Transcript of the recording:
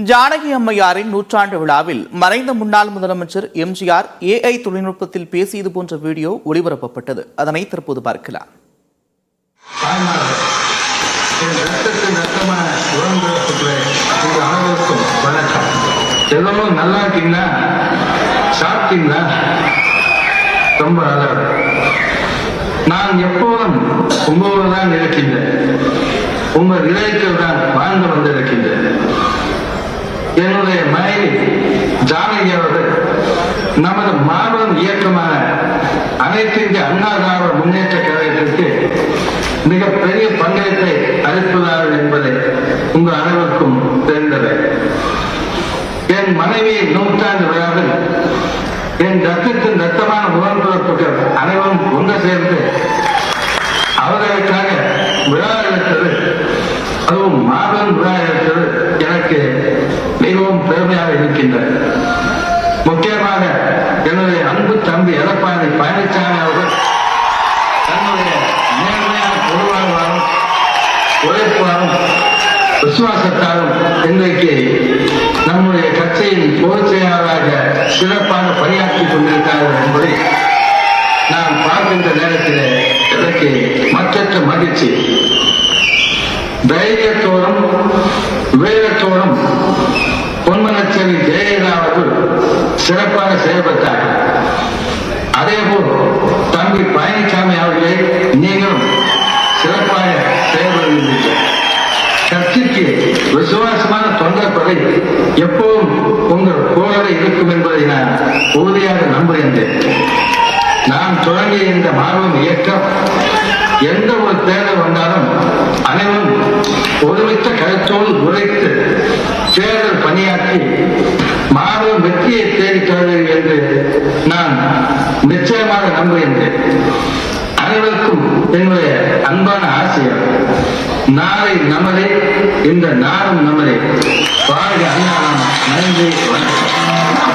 ஜானகி அம்மையாரின் நூற்றாண்டு விழாவில் மறைந்த முன்னாள் முதலமைச்சர் எம்ஜிஆர் AI தொழில்நுட்பத்தில் பேசியது போன்ற வீடியோ ஒளிபரப்பப்பட்டது. அதனை தற்போது பார்க்கலாம். எல்லோரும் நல்லா இருக்கீங்களா? சாப்பிட்டீங்களா? ரொம்ப அழகு. நான் எப்போதும் உங்களோடு தான் இருக்கின்றேன். உங்கள் இதயத்தில் தான் வாழ்ந்து வந்திருக்கின்றேன். என்னுடைய மனைவி ஜானகி அவர்கள் நமது மாபெரும் இயக்கமான அனைத்து இந்திய அண்ணா திராவிட முன்னேற்ற கழகத்திற்கு மிகப்பெரிய பங்களிப்பை அளிப்பதார்கள் என்பதை உங்கள் அனைவருக்கும் தெரிந்தவை. என் மனைவியின் நூற்றாண்டு விழாவில் என் ரத்தத்தின் ரத்தமான உடன்பிறப்புகள் அனைவரும் ஒன்று சேர்ந்து அவர்களுக்காக விழா எடுத்தது, அதுவும் மாபெரும் விழா எடுத்தது எனக்கு மிகவும் பெருமையாக இருக்கின்றது. முக்கியமாக என்னுடைய அன்பு தம்பி எடப்பாடி பழனிசாமி அவர்கள் தன்னுடைய நேர்மையான பொருளாதாரம் உழைப்பாலும் விசுவாசத்தாலும் இன்றைக்கு நம்முடைய கட்சியின் பொதுச் செயலாளராக சிறப்பாக பணியாற்றிக் கொண்டிருக்கிறார்கள் என்பதை நான் பார்க்கின்ற நேரத்தில் எனக்கு மற்றற்ற மகிழ்ச்சி. தைரியத்தோடும் வீரத்தோடும் பொன்மனச்சேரி ஜெயலலிதா அவர்கள் சிறப்பாக செயல்பட்டார்கள். அதேபோல் தம்பி பழனிசாமி அவர்களே நீங்களும் சிறப்பாக செயல்படுகின்றீர்கள். கட்சிக்கு விசுவாசமான தொண்டர்படை எப்போதும் உங்கள் கூடவே இருக்கும் என்பதை நான் உறுதியாக நம்புகின்றேன். நான் தொடங்கிய இந்த மாபெரும் இயக்கம் எந்த ஒரு தேர்தல் வந்தாலும் அனைவரும் ஒருமித்த கருத்தோடு உழைத்து தேர்தல் பணியாற்றி மாபெரும் வெற்றியை தேடித் தருவீர்கள் என்று நான் நிச்சயமாக நம்புகின்றேன். அனைவருக்கும் என்னுடைய அன்பான ஆசையம், நாளை நமதே, இந்த நாடும் நமதே. வாழ்க அண்ணா. நன்றி, வணக்கம்.